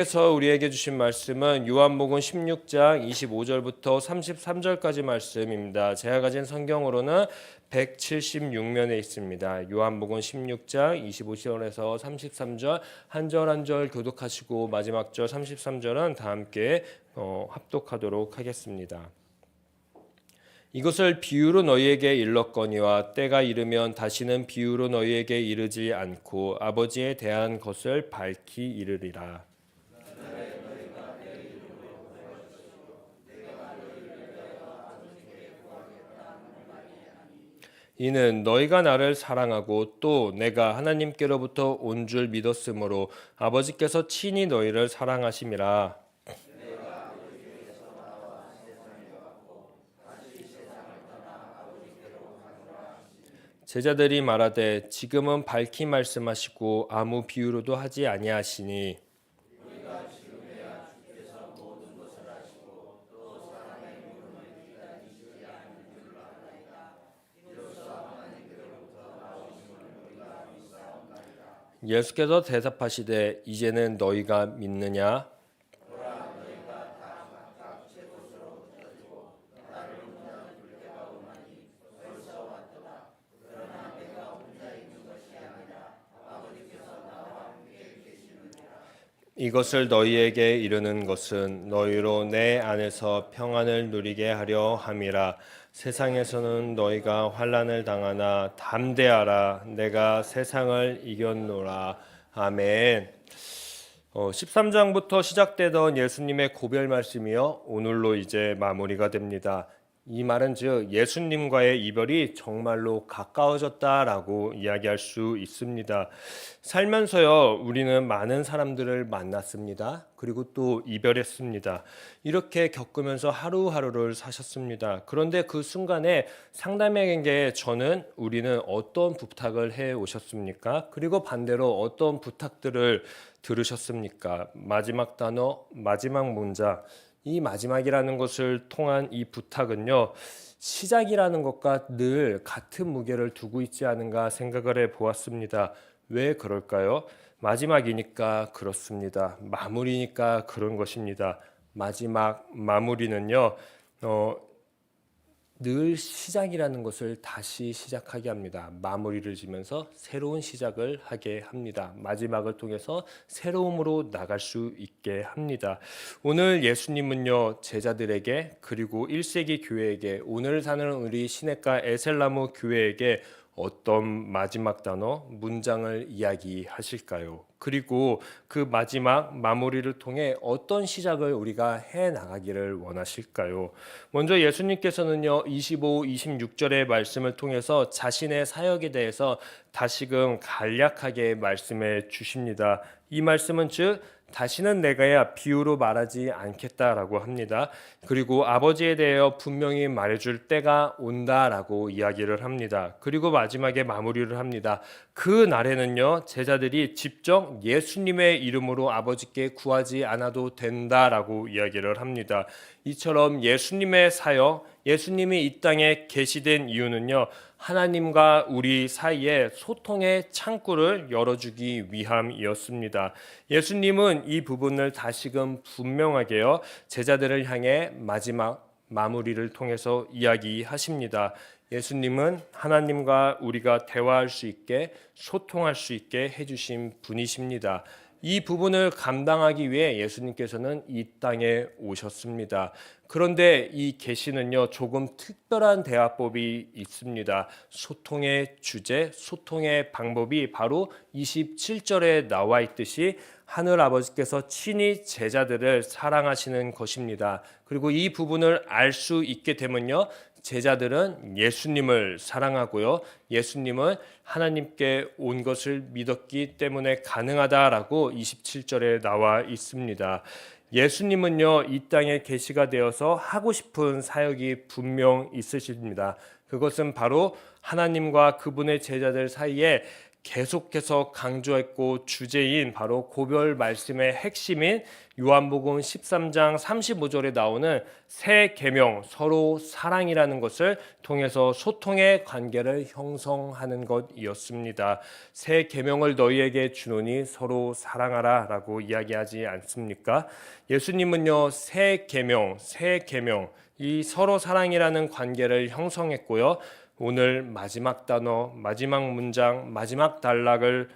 그래서 우리에게 주신 말씀은 요한복음 16장 25절부터 33절까지 말씀입니다. 제가 가진 성경으로는 176면에 있습니다. 요한복음 16장 25절에서 33절 한 절 한 절 교독하시고 마지막 절 33절은 다 함께 합독하도록 하겠습니다. 이것을 비유로 너희에게 일렀거니와 때가 이르면 다시는 비유로 너희에게 이르지 않고 아버지에 대한 것을 밝히 이르리라. 이는 너희가 나를 사랑하고 또 내가 하나님께로부터 온 줄 믿었으므로 아버지께서 친히 너희를 사랑하심이라. 제자들이 말하되 지금은 밝히 말씀하시고 아무 비유로도 하지 아니하시니 예수께서 대답하시되 이제는 너희가 믿느냐? 이것을 너희에게 이르는 것은 너희로 내 안에서 평안을 누리게 하려 함이라. 세상에서는 너희가 환난을 당하나 담대하라. 내가 세상을 이겼노라. 아멘. 13장부터 시작되던 예수님의 고별 말씀이요 오늘로 이제 마무리가 됩니다. 이 말은 즉 예수님과의 이별이 정말로 가까워졌다라고 이야기할 수 있습니다. 살면서요 우리는 많은 사람들을 만났습니다. 그리고 또 이별했습니다. 이렇게 겪으면서 하루하루를 사셨습니다. 그런데 그 순간에 상담에게 우리는 어떤 부탁을 해 오셨습니까? 그리고 반대로 어떤 부탁들을 들으셨습니까? 마지막 단어, 마지막 문장, 이 마지막이라는 것을 통한 이 부탁은요 시작이라는 것과 늘 같은 무게를 두고 있지 않은가 생각을 해 보았습니다. 왜 그럴까요? 마지막이니까 그렇습니다. 마무리니까 그런 것입니다. 마지막 마무리는요 늘 시작이라는 것을 다시 시작하게 합니다. 마무리를 지면서 새로운 시작을 하게 합니다. 마지막을 통해서 새로움으로 나갈 수 있게 합니다. 오늘 예수님은요 제자들에게 그리고 1세기 교회에게 오늘 사는 우리 시냇가 에셀나무 교회에게 어떤 마지막 단어, 문장을 이야기하실까요? 그리고 그 마지막 마무리를 통해 어떤 시작을 우리가 해 나가기를 원하실까요? 먼저 예수님께서는요 25, 26절의 말씀을 통해서 자신의 사역에 대해서 다시금 간략하게 말씀해 주십니다. 이 말씀은 즉 다시는 내가 비유로 말하지 않겠다라고 합니다. 그리고 아버지에 대하여 분명히 말해줄 때가 온다라고 이야기를 합니다. 그리고 마지막에 마무리를 합니다. 그 날에는요 제자들이 직접 예수님의 이름으로 아버지께 구하지 않아도 된다라고 이야기를 합니다. 이처럼 예수님의 사역, 예수님이 이 땅에 계시된 이유는요 하나님과 우리 사이에 소통의 창구를 열어주기 위함이었습니다. 예수님은 이 부분을 다시금 분명하게요 제자들을 향해 마지막 마무리를 통해서 이야기하십니다. 예수님은 하나님과 우리가 대화할 수 있게 소통할 수 있게 해주신 분이십니다. 이 부분을 감당하기 위해 예수님께서는 이 땅에 오셨습니다. 그런데 이 계시는요 조금 특별한 대화법이 있습니다. 소통의 주제, 소통의 방법이 바로 27절에 나와 있듯이 하늘 아버지께서 친히 제자들을 사랑하시는 것입니다. 그리고 이 부분을 알 수 있게 되면요 제자들은 예수님을 사랑하고요 예수님은 하나님께 온 것을 믿었기 때문에 가능하다라고 27절에 나와 있습니다. 예수님은요 이 땅에 계시가 되어서 하고 싶은 사역이 분명 있으십니다. 그것은 바로 하나님과 그분의 제자들 사이에 계속해서 강조했고 주제인 바로 고별 말씀의 핵심인 요한복음 13장 35절에 나오는 새 계명, 서로 사랑이라는 것을 통해서 소통의 관계를 형성하는 것이었습니다. 새 계명을 너희에게 주노니 서로 사랑하라 라고 이야기하지 않습니까? 예수님은요, 새 계명, 이 서로 사랑이라는 관계를 형성했고요. 오늘 마지막 단어, 마지막 문장, 마지막 단락을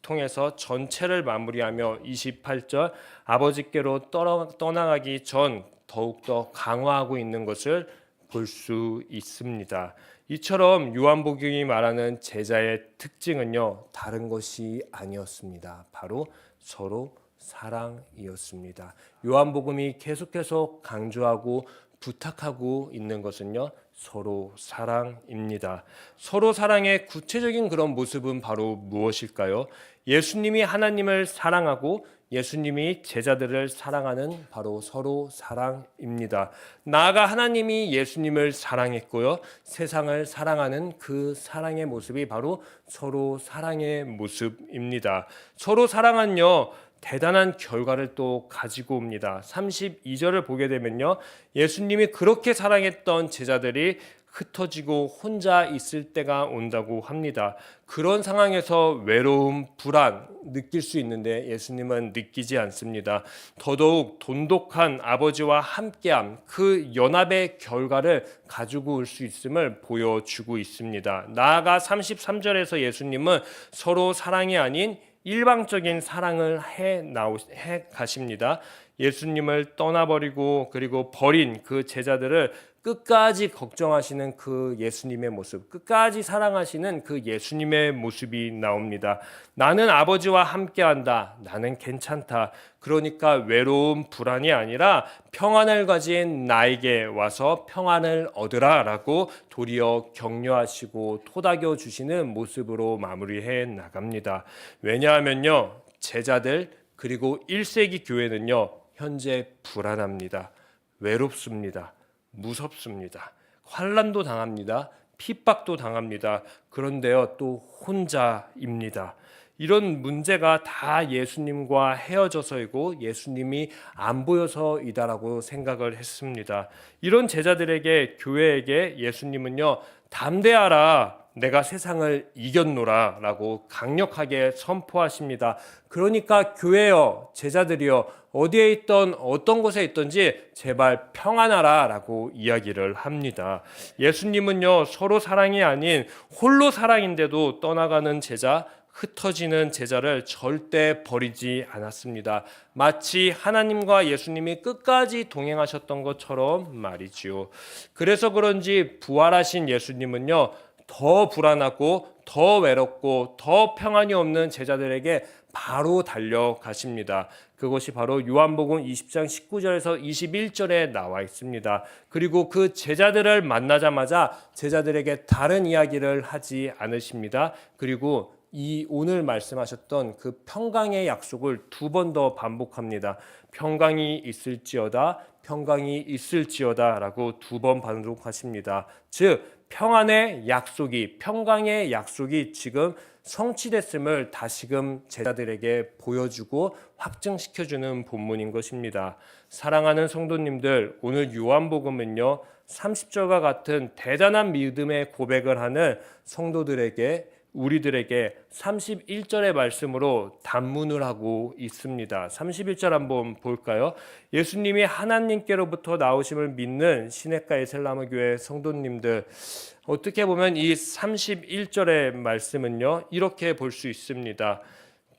통해서 전체를 마무리하며 28절 아버지께로 떠나가기 전 더욱더 강화하고 있는 것을 볼 수 있습니다. 이처럼 요한복음이 말하는 제자의 특징은요, 다른 것이 아니었습니다. 바로 서로 사랑이었습니다. 요한복음이 계속해서 강조하고 부탁하고 있는 것은요, 서로 사랑입니다. 서로 사랑의 구체적인 그런 모습은 바로 무엇일까요? 예수님이 하나님을 사랑하고 예수님이 제자들을 사랑하는 바로 서로 사랑입니다. 나아가 하나님이 예수님을 사랑했고요, 세상을 사랑하는 그 사랑의 모습이 바로 서로 사랑의 모습입니다. 서로 사랑은요, 대단한 결과를 또 가지고 옵니다. 32절을 보게 되면요, 예수님이 그렇게 사랑했던 제자들이 흩어지고 혼자 있을 때가 온다고 합니다. 그런 상황에서 외로움, 불안 느낄 수 있는데 예수님은 느끼지 않습니다. 더더욱 돈독한 아버지와 함께함, 그 연합의 결과를 가지고 올 수 있음을 보여주고 있습니다. 나아가 33절에서 예수님은 서로 사랑이 아닌 일방적인 사랑을 해 가십니다. 예수님을 떠나버리고 그리고 버린 그 제자들을 끝까지 걱정하시는 그 예수님의 모습, 끝까지 사랑하시는 그 예수님의 모습이 나옵니다. 나는 아버지와 함께한다. 나는 괜찮다. 그러니까 외로움, 불안이 아니라 평안을 가진 나에게 와서 평안을 얻으라 라고 도리어 격려하시고 토닥여 주시는 모습으로 마무리해 나갑니다. 왜냐하면요, 제자들 그리고 1세기 교회는요, 현재 불안합니다. 외롭습니다. 무섭습니다. 환난도 당합니다. 핍박도 당합니다. 그런데요, 또 혼자입니다. 이런 문제가 다 예수님과 헤어져서이고 예수님이 안 보여서이다라고 생각을 했습니다. 이런 제자들에게, 교회에게 예수님은요, 담대하라, 내가 세상을 이겼노라 라고 강력하게 선포하십니다. 그러니까 교회여, 제자들이여, 어디에 있던 어떤 곳에 있든지 제발 평안하라 라고 이야기를 합니다. 예수님은요, 서로 사랑이 아닌 홀로 사랑인데도 떠나가는 제자, 흩어지는 제자를 절대 버리지 않았습니다. 마치 하나님과 예수님이 끝까지 동행하셨던 것처럼 말이지요. 그래서 그런지 부활하신 예수님은요, 더 불안하고 더 외롭고 더 평안이 없는 제자들에게 바로 달려가십니다. 그것이 바로 요한복음 20장 19절에서 21절에 나와 있습니다. 그리고 그 제자들을 만나자마자 제자들에게 다른 이야기를 하지 않으십니다. 그리고 이 오늘 말씀하셨던 그 평강의 약속을 두 번 더 반복합니다. 평강이 있을지어다, 평강이 있을지어다 라고 두 번 반복하십니다. 즉 평안의 약속이, 평강의 약속이 지금 성취됐음을 다시금 제자들에게 보여주고 확증시켜주는 본문인 것입니다. 사랑하는 성도님들, 오늘 요한복음은요, 30절과 같은 대단한 믿음의 고백을 하는 성도들에게, 우리들에게 31절의 말씀으로 단문을 하고 있습니다. 31절 한번 볼까요? 예수님이 하나님께로부터 나오심을 믿는 시내가 에셀나무 교회 성도님들, 어떻게 보면 이 31절의 말씀은요, 이렇게 볼 수 있습니다.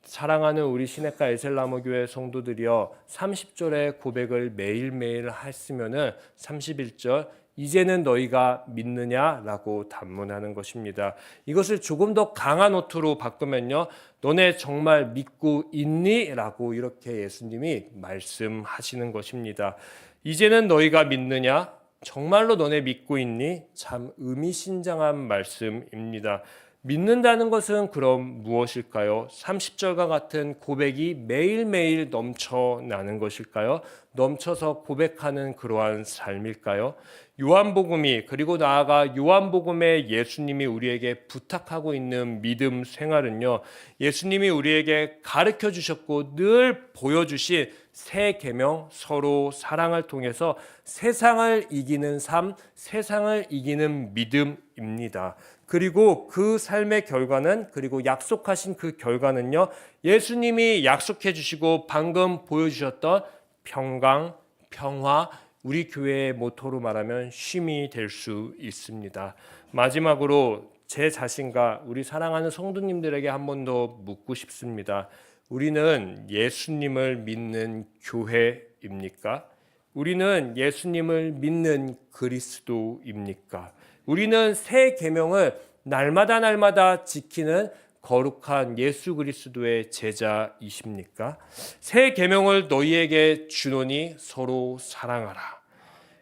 사랑하는 우리 시내가 에셀나무 교회 성도들이여, 30절의 고백을 매일매일 했으면은 31절 이제는 너희가 믿느냐라고 단문하는 것입니다. 이것을 조금 더 강한 노트로 바꾸면요, 너네 정말 믿고 있니? 라고 이렇게 예수님이 말씀하시는 것입니다. 이제는 너희가 믿느냐? 정말로 너네 믿고 있니? 참 의미심장한 말씀입니다. 믿는다는 것은 그럼 무엇일까요? 30절과 같은 고백이 매일매일 넘쳐나는 것일까요? 넘쳐서 고백하는 그러한 삶일까요? 요한복음이 그리고 나아가 요한복음에 예수님이 우리에게 부탁하고 있는 믿음 생활은요. 예수님이 우리에게 가르쳐 주셨고 늘 보여주신 새 계명 서로 사랑을 통해서 세상을 이기는 삶, 세상을 이기는 믿음입니다. 그리고 그 삶의 결과는 그리고 약속하신 그 결과는요. 예수님이 약속해 주시고 방금 보여주셨던 평강, 평화, 우리 교회의 모토로 말하면 쉼이 될 수 있습니다. 마지막으로 제 자신과 우리 사랑하는 성도님들에게 한 번 더 묻고 싶습니다. 우리는 예수님을 믿는 교회입니까? 우리는 예수님을 믿는 그리스도입니까? 우리는 새 계명을 날마다 지키는 거룩한 예수 그리스도의 제자이십니까? 새 계명을 너희에게 주노니 서로 사랑하라.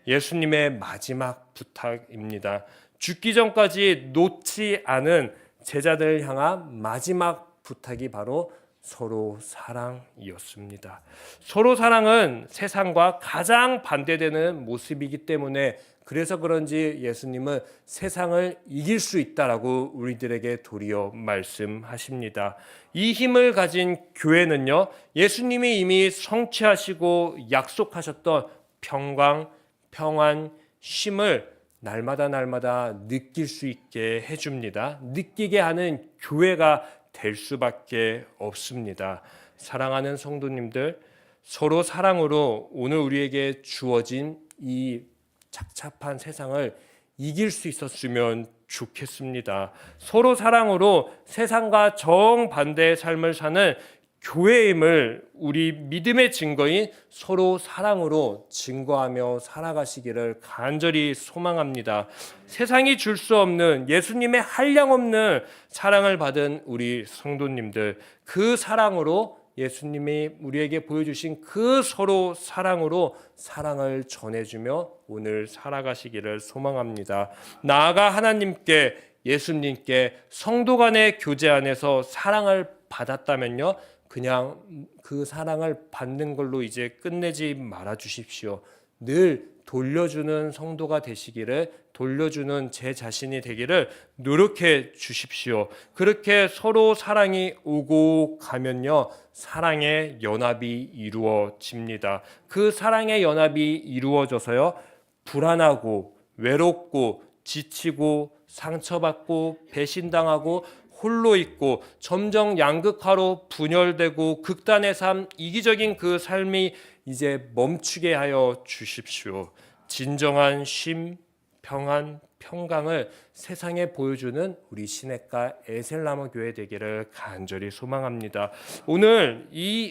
예수님의 마지막 부탁입니다. 죽기 전까지 놓지 않은 제자들을 향한 마지막 부탁이 바로 서로 사랑이었습니다. 서로 사랑은 세상과 가장 반대되는 모습이기 때문에 그래서 그런지 예수님은 세상을 이길 수 있다라고 우리들에게 도리어 말씀하십니다. 이 힘을 가진 교회는요, 예수님이 이미 성취하시고 약속하셨던 평강, 평안, 쉼을 날마다 느낄 수 있게 해줍니다. 느끼게 하는 교회가 될 수밖에 없습니다. 사랑하는 성도님들, 서로 사랑으로 오늘 우리에게 주어진 이 착잡한 세상을 이길 수 있었으면 좋겠습니다. 서로 사랑으로 세상과 정반대의 삶을 사는 교회임을 우리 믿음의 증거인 서로 사랑으로 증거하며 살아가시기를 간절히 소망합니다. 세상이 줄 수 없는 예수님의 한량없는 사랑을 받은 우리 성도님들, 그 사랑으로 예수님이 우리에게 보여주신 그 서로 사랑으로 사랑을 전해주며 오늘 살아가시기를 소망합니다. 나아가 하나님께, 예수님께 성도 간의 교제 안에서 사랑을 받았다면요, 그냥 그 사랑을 받는 걸로 이제 끝내지 말아 주십시오. 늘 돌려주는 성도가 되시기를, 돌려주는 제 자신이 되기를 노력해 주십시오. 그렇게 서로 사랑이 오고 가면요, 사랑의 연합이 이루어집니다. 그 사랑의 연합이 이루어져서요, 불안하고 외롭고 지치고 상처받고 배신당하고 홀로 있고 점점 양극화로 분열되고 극단의 삶, 이기적인 그 삶이 이제 멈추게 하여 주십시오. 진정한 쉼, 평안, 평강을 세상에 보여주는 우리 시냇가 에셀나무 교회 되기를 간절히 소망합니다.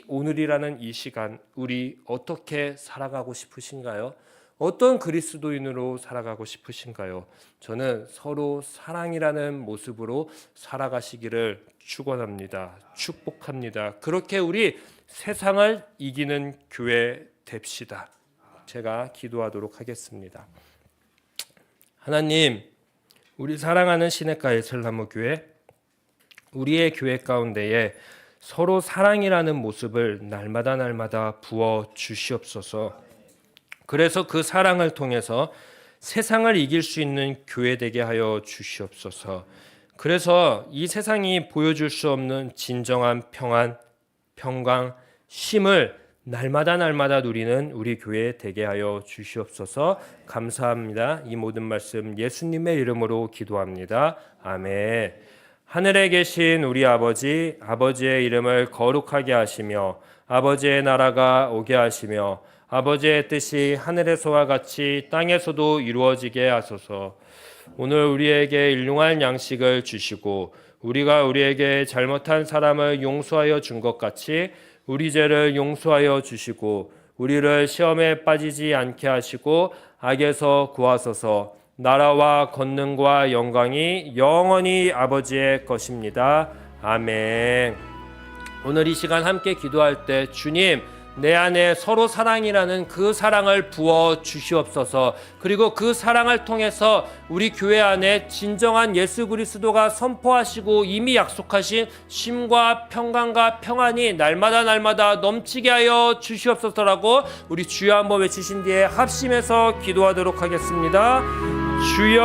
오늘이라는 이 시간, 우리 어떻게 살아가고 싶으신가요? 어떤 그리스도인으로 살아가고 싶으신가요? 저는 서로 사랑이라는 모습으로 살아가시기를 축원합니다. 축복합니다. 그렇게 우리 세상을 이기는 교회 됩시다. 제가 기도하도록 하겠습니다. 하나님, 우리 사랑하는 시냇가 에셀나무 교회, 우리의 교회 가운데에 서로 사랑이라는 모습을 날마다 부어 주시옵소서. 그래서 그 사랑을 통해서 세상을 이길 수 있는 교회 되게 하여 주시옵소서. 그래서 이 세상이 보여줄 수 없는 진정한 평안, 평강, 쉼을 날마다 누리는 우리 교회 되게 하여 주시옵소서. 감사합니다. 이 모든 말씀 예수님의 이름으로 기도합니다. 아멘. 하늘에 계신 우리 아버지, 아버지의 이름을 거룩하게 하시며 아버지의 나라가 오게 하시며 아버지의 뜻이 하늘에서와 같이 땅에서도 이루어지게 하소서. 오늘 우리에게 일용할 양식을 주시고 우리가 우리에게 잘못한 사람을 용서하여 준 것 같이 우리 죄를 용서하여 주시고 우리를 시험에 빠지지 않게 하시고 악에서 구하소서. 나라와 권능과 영광이 영원히 아버지의 것입니다. 아멘. 오늘 이 시간 함께 기도할 때 주님, 내 안에 서로 사랑이라는 그 사랑을 부어 주시옵소서. 그리고 그 사랑을 통해서 우리 교회 안에 진정한 예수 그리스도가 선포하시고 이미 약속하신 쉼과 평강과 평안이 날마다 넘치게 하여 주시옵소서라고 우리 주여 한번 외치신 뒤에 합심해서 기도하도록 하겠습니다. 주여